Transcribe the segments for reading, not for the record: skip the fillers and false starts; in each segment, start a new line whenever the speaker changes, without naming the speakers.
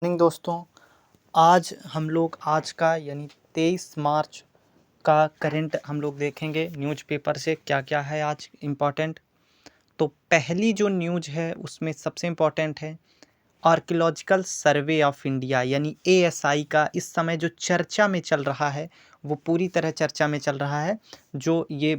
Morning दोस्तों। आज हम लोग आज का यानी 23 मार्च का करंट हम लोग देखेंगे न्यूज़पेपर से क्या क्या है आज इम्पोर्टेंट। तो पहली जो न्यूज़ है उसमें सबसे इम्पोर्टेंट है आर्कियोलॉजिकल सर्वे ऑफ इंडिया यानी एएसआई का इस समय जो चर्चा में चल रहा है वो पूरी तरह चर्चा में चल रहा है। जो ये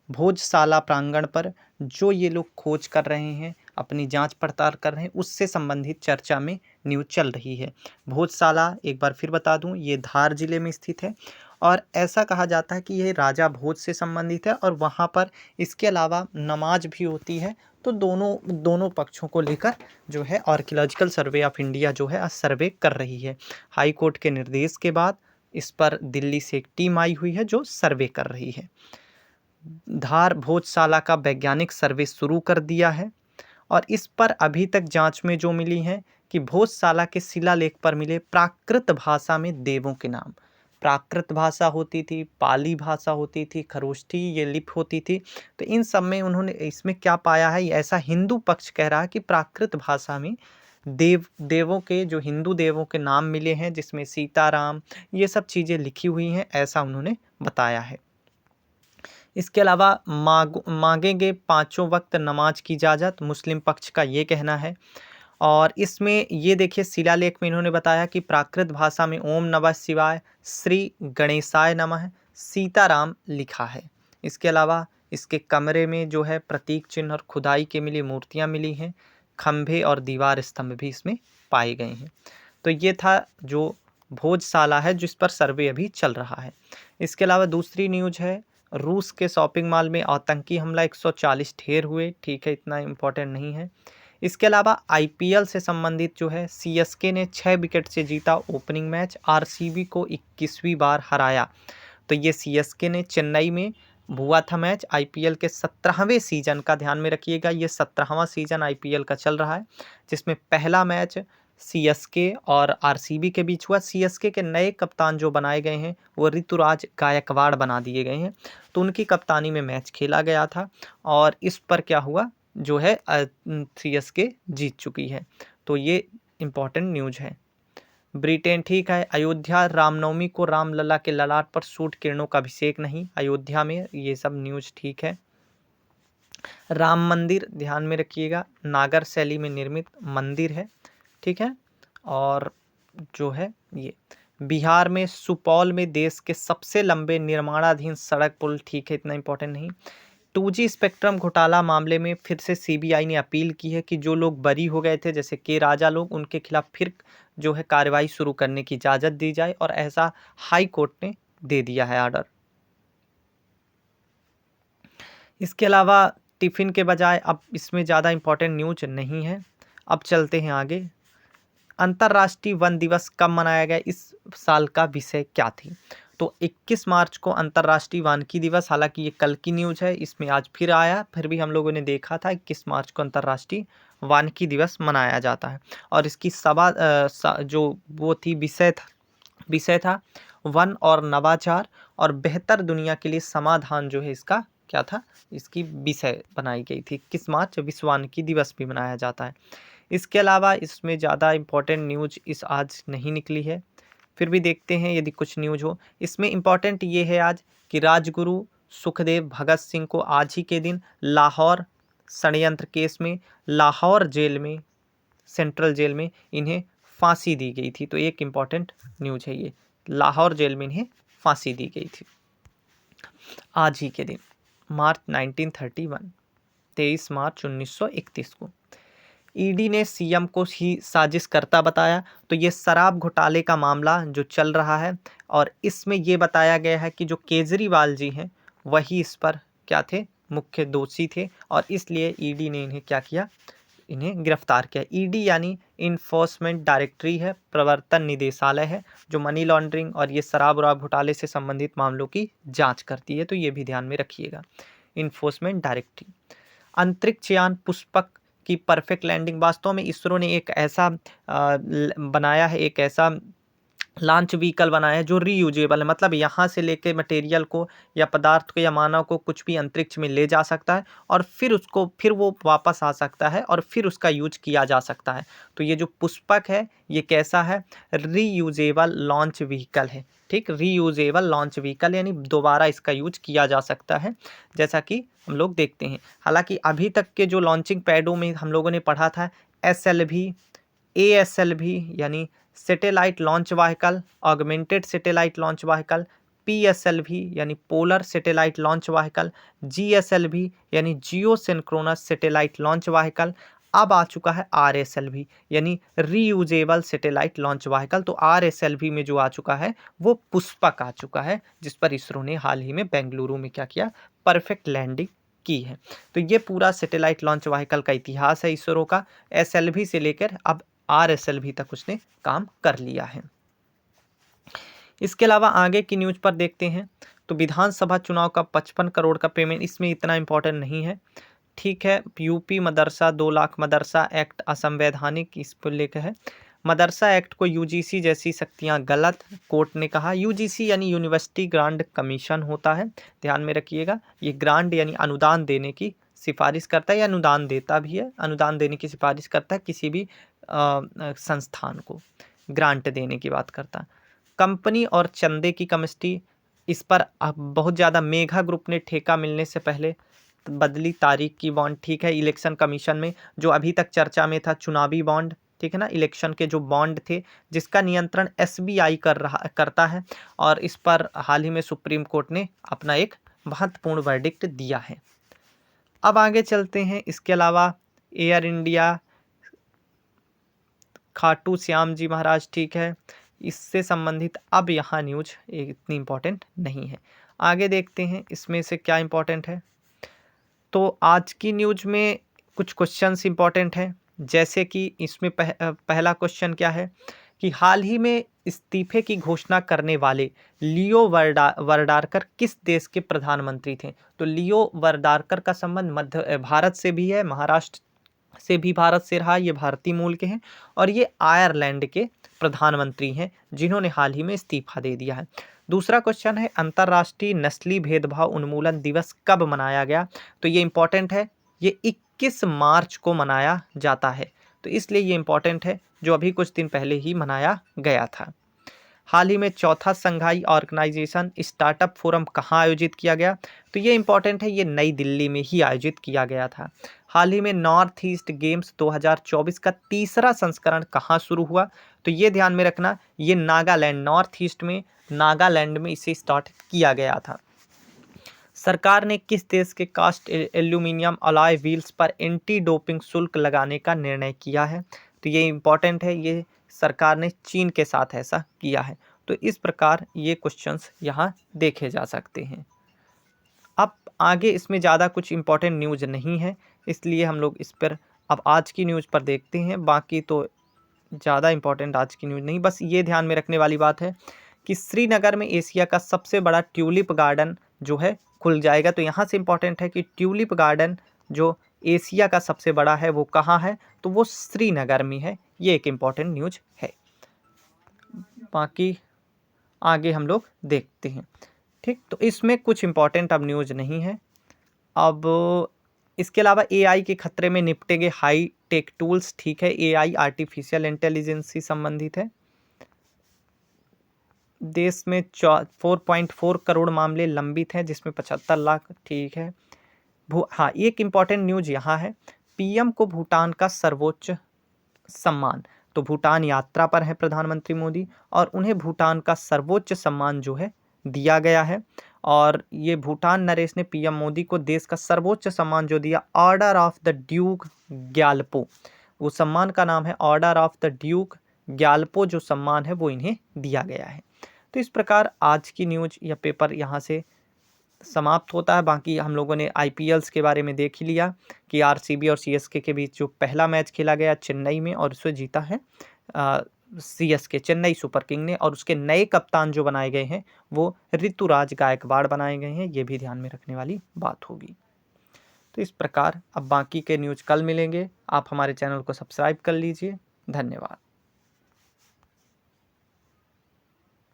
भोजशाला प्रांगण पर जो ये लोग खोज कर रहे हैं, अपनी जांच पड़ताल कर रहे हैं, उससे संबंधित चर्चा में न्यूज़ चल रही है। भोजशाला एक बार फिर बता दूं, ये धार जिले में स्थित है और ऐसा कहा जाता है कि ये राजा भोज से संबंधित है और वहाँ पर इसके अलावा नमाज भी होती है। तो दोनों दोनों पक्षों को लेकर जो है आर्कियोलॉजिकल सर्वे ऑफ इंडिया जो है आज सर्वे कर रही है। हाई कोर्ट के निर्देश के बाद इस पर दिल्ली से एक टीम आई हुई है जो सर्वे कर रही है। धार भोजशाला का वैज्ञानिक सर्वे शुरू कर दिया है और इस पर अभी तक जांच में जो मिली है कि भोजशाला के शिलालेख पर मिले प्राकृत भाषा में देवों के नाम। प्राकृत भाषा होती थी, पाली भाषा होती थी, खरोष्ठी ये लिपि होती थी। तो इन सब में उन्होंने इसमें क्या पाया है, ऐसा हिंदू पक्ष कह रहा है कि प्राकृत भाषा में देवों के जो हिंदू देवों के नाम मिले हैं, जिसमें सीताराम ये सब चीज़ें लिखी हुई हैं, ऐसा उन्होंने बताया है। इसके अलावा मांगेंगे पाँचों वक्त नमाज की इजाज़त, मुस्लिम पक्ष का ये कहना है। और इसमें ये देखिए शिलालेख में इन्होंने बताया कि प्राकृत भाषा में ओम नमः शिवाय, श्री गणेशाय नमः, सीताराम लिखा है। इसके अलावा इसके कमरे में जो है प्रतीक चिन्ह और खुदाई के मिली मूर्तियाँ मिली हैं, खंभे और दीवार स्तंभ भी इसमें पाए गए हैं। तो ये था जो भोजशाला है जिस पर सर्वे अभी चल रहा है। इसके अलावा दूसरी न्यूज़ है, रूस के शॉपिंग मॉल में आतंकी हमला, 140 ढेर हुए। ठीक है, इतना इम्पोर्टेंट नहीं है। इसके अलावा आईपीएल से संबंधित जो है सीएसके ने 6 विकेट से जीता ओपनिंग मैच, आरसीबी को 21वीं बार हराया। तो ये सीएसके ने चेन्नई में हुआ था मैच आईपीएल के 17वें सीजन का, ध्यान में रखिएगा ये 17वां सीजन आईपीएल का चल रहा है, जिसमें पहला मैच सीएसके और आरसीबी के बीच हुआ। सीएसके के नए कप्तान जो बनाए गए हैं वो ऋतुराज गायकवाड़ बना दिए गए हैं, तो उनकी कप्तानी में मैच खेला गया था और इस पर क्या हुआ जो है सीएसके जीत चुकी है। तो ये इम्पोर्टेंट न्यूज़ है। ब्रिटेन ठीक है, अयोध्या रामनवमी को रामलला के ललाट पर सूट किरणों का अभिषेक नहीं, अयोध्या में ये सब न्यूज़ ठीक है। राम मंदिर ध्यान में रखिएगा, नागर शैली में निर्मित मंदिर है, ठीक है। और जो है ये बिहार में सुपौल में देश के सबसे लंबे निर्माणाधीन सड़क पुल, ठीक है, इतना इम्पोर्टेंट नहीं। 2G स्पेक्ट्रम घोटाला मामले में फिर से सीबीआई ने अपील की है कि जो लोग बरी हो गए थे जैसे के राजा लोग, उनके खिलाफ फिर जो है कार्रवाई शुरू करने की इजाज़त दी जाए और ऐसा हाई कोर्ट ने दे दिया है ऑर्डर। इसके अलावा टिफ़िन के बजाय अब इसमें ज़्यादा इम्पोर्टेंट न्यूज़ नहीं है। अब चलते हैं आगे। अंतर्राष्ट्रीय वन दिवस कब मनाया गया, इस साल का विषय क्या थी? तो 21 मार्च को अंतर्राष्ट्रीय वानिकी दिवस, हालांकि ये कल की न्यूज़ है, इसमें आज फिर आया, फिर भी हम लोगों ने देखा था 21 मार्च को अंतर्राष्ट्रीय वानिकी दिवस मनाया जाता है। और इसकी जो वो थी विषय था वन और नवाचार और बेहतर दुनिया के लिए समाधान, जो है इसका क्या था, इसकी विषय बनाई गई थी। 21 मार्च विश्व वानिकी दिवस भी मनाया जाता है। इसके अलावा इसमें ज़्यादा इम्पोर्टेंट न्यूज़ इस आज नहीं निकली है, फिर भी देखते हैं यदि कुछ न्यूज़ हो। इसमें इम्पोर्टेंट ये है आज कि राजगुरु सुखदेव भगत सिंह को आज ही के दिन लाहौर षड्यंत्र केस में लाहौर जेल में, सेंट्रल जेल में इन्हें फांसी दी गई थी। तो एक इम्पॉर्टेंट न्यूज़ है ये, लाहौर जेल में इन्हें फांसी दी गई थी आज ही के दिन, मार्च 1931, 23 मार्च 1931 को। ईडी ने सीएम को ही साजिशकर्ता बताया। तो ये शराब घोटाले का मामला जो चल रहा है और इसमें ये बताया गया है कि जो केजरीवाल जी हैं वही इस पर क्या थे, मुख्य दोषी थे और इसलिए ईडी ने इन्हें क्या किया, इन्हें गिरफ्तार किया। ईडी यानी इन्फोर्समेंट डायरेक्टरी है, प्रवर्तन निदेशालय है, जो मनी लॉन्ड्रिंग और ये शराब वराब घोटाले से संबंधित मामलों की जांच करती है। तो ये भी ध्यान में रखिएगा, इन्फोर्समेंट डायरेक्टरी। अंतरिक्ष यान पुष्पक की परफेक्ट लैंडिंग, वास्तव में इसरो ने एक ऐसा बनाया है, एक ऐसा लॉन्च व्हीकल बनाया है जो रीयूजेबल है, मतलब यहाँ से लेके मटेरियल को या पदार्थ को या मानव को कुछ भी अंतरिक्ष में ले जा सकता है और फिर वो वापस आ सकता है और फिर उसका यूज किया जा सकता है। तो ये जो पुष्पक है ये कैसा है, रीयूजेबल लॉन्च व्हीकल है। ठीक, रीयूजेबल लॉन्च व्हीकल यानी दोबारा इसका यूज किया जा सकता है, जैसा कि हम लोग देखते हैं। हालांकि अभी तक के जो लॉन्चिंग पैडों में हम लोगों ने पढ़ा था SLV, ASLV यानी satellite launch vehicle, augmented satellite launch vehicle, PSLV यानी polar satellite launch vehicle, GSLV यानी जियो सिंक्रोनस सैटेलाइट लॉन्च व्हीकल। अब आ चुका है RSLV यानी रीयूजेबल सैटेलाइट लॉन्च व्हीकल। तो RSLV में जो आ चुका है वो पुष्पक आ चुका है, जिस पर इसरो ने हाल ही में बेंगलुरु में क्या किया, परफेक्ट लैंडिंग की है। तो ये पूरा सैटेलाइट लॉन्च व्हीकल का इतिहास है इसरो का, SLV से लेकर अब RSLV तक उसने काम कर लिया है। इसके अलावा आगे की न्यूज पर देखते हैं तो विधानसभा चुनाव का 55 करोड़ का पेमेंट, इसमें इतना इंपॉर्टेंट नहीं है। ठीक है, यूपी मदरसा 2 लाख मदरसा एक्ट असंवैधानिक, इस पर लेकर है। मदरसा एक्ट को UGC जैसी शक्तियां गलत, कोर्ट ने कहा। UGC यानी यूनिवर्सिटी ग्रांट कमीशन होता है, ध्यान में रखिएगा। ये ग्रांट यानी अनुदान देने की सिफारिश करता है या अनुदान देता भी है, अनुदान देने की सिफारिश करता है किसी भी संस्थान को, ग्रांट देने की बात करता है। कंपनी और चंदे की कमिटी, इस पर अब बहुत ज़्यादा मेघा ग्रुप ने ठेका मिलने से पहले बदली तारीख की बॉन्ड। ठीक है, इलेक्शन कमीशन में जो अभी तक चर्चा में था चुनावी बॉन्ड, ठीक है ना, इलेक्शन के जो बॉन्ड थे जिसका नियंत्रण SBI करता है, और इस पर हाल ही में सुप्रीम कोर्ट ने अपना एक महत्वपूर्ण वर्डिक्ट दिया है। अब आगे चलते हैं। इसके अलावा एयर इंडिया, खाटू श्याम जी महाराज, ठीक है, इससे संबंधित अब यहाँ न्यूज इतनी इम्पोर्टेंट नहीं है। आगे देखते हैं इसमें से क्या इम्पोर्टेंट है। तो आज की न्यूज में कुछ क्वेश्चंस इम्पोर्टेंट हैं, जैसे कि इसमें पहला क्वेश्चन क्या है कि हाल ही में इस्तीफे की घोषणा करने वाले लियो वार्डाकर किस देश के प्रधानमंत्री थे। तो लियो वार्डाकर का संबंध भारत से भी है, महाराष्ट्र से भी भारत से रहा, ये भारतीय मूल के हैं, और ये आयरलैंड के प्रधानमंत्री हैं जिन्होंने हाल ही में इस्तीफा दे दिया है। दूसरा क्वेश्चन है अंतर्राष्ट्रीय नस्ली भेदभाव उन्मूलन दिवस कब मनाया गया। तो ये इंपॉर्टेंट है, ये 21 मार्च को मनाया जाता है, तो इसलिए ये इंपॉर्टेंट है, जो अभी कुछ दिन पहले ही मनाया गया था। हाल ही में चौथा संघाई ऑर्गेनाइजेशन स्टार्टअप फोरम कहाँ आयोजित किया गया। तो ये इंपॉर्टेंट है, ये नई दिल्ली में ही आयोजित किया गया था। हाल ही में नॉर्थ ईस्ट गेम्स 2024 का तीसरा संस्करण कहाँ शुरू हुआ। तो ये ध्यान में रखना, ये नागालैंड, नॉर्थ ईस्ट में नागालैंड में इसे स्टार्ट किया गया था। सरकार ने किस देश के कास्ट एल्यूमिनियम अलॉय व्हील्स पर एंटी डोपिंग शुल्क लगाने का निर्णय किया है। तो ये इंपॉर्टेंट है, ये सरकार ने चीन के साथ ऐसा किया है। तो इस प्रकार ये क्वेश्चंस यहाँ देखे जा सकते हैं। अब आगे इसमें ज़्यादा कुछ इंपॉर्टेंट न्यूज़ नहीं है, इसलिए हम लोग इस पर अब आज की न्यूज़ पर देखते हैं। बाकी तो ज़्यादा इंपॉर्टेंट आज की न्यूज़ नहीं, बस ये ध्यान में रखने वाली बात है कि श्रीनगर में एशिया का सबसे बड़ा ट्यूलिप गार्डन जो है खुल जाएगा। तो यहाँ से इम्पॉर्टेंट है कि ट्यूलिप गार्डन जो एशिया का सबसे बड़ा है वो कहाँ है, तो वो श्रीनगर में है। ये एक इम्पॉर्टेंट न्यूज़ है। बाकी आगे हम लोग देखते हैं। ठीक, तो इसमें कुछ इम्पॉर्टेंट अब न्यूज़ नहीं है। अब इसके अलावा AI के खतरे में निपटेंगे हाई टेक टूल्स। ठीक है, AI आर्टिफिशियल इंटेलिजेंस से संबंधित है। देश में 4.4 करोड़ मामले लंबित हैं, जिसमें 75 लाख। ठीक है, हाँ, एक इम्पॉर्टेंट न्यूज यहाँ है, PM को भूटान का सर्वोच्च सम्मान। तो भूटान यात्रा पर है प्रधानमंत्री मोदी, और उन्हें भूटान का सर्वोच्च सम्मान जो है दिया गया है। और ये भूटान नरेश ने PM मोदी को देश का सर्वोच्च सम्मान जो दिया, order of the Duke Gyalpo, वो सम्मान का नाम है order of the Duke Gyalpo, जो सम्मान है वो इन्हें दिया गया है। तो इस प्रकार आज की न्यूज या पेपर यहाँ से समाप्त होता है। बाकी हम लोगों ने IPLs के बारे में देख ही लिया कि RCB और CSK के बीच जो पहला मैच खेला गया चेन्नई में, और उसे जीता है CSK, चेन्नई सुपर किंग ने, और उसके नए कप्तान जो बनाए गए हैं वो ऋतुराज गायकवाड़ बनाए गए हैं। ये भी ध्यान में रखने वाली बात होगी। तो इस प्रकार अब बाकी के न्यूज़ कल मिलेंगे। आप हमारे चैनल को सब्सक्राइब कर लीजिए। धन्यवाद।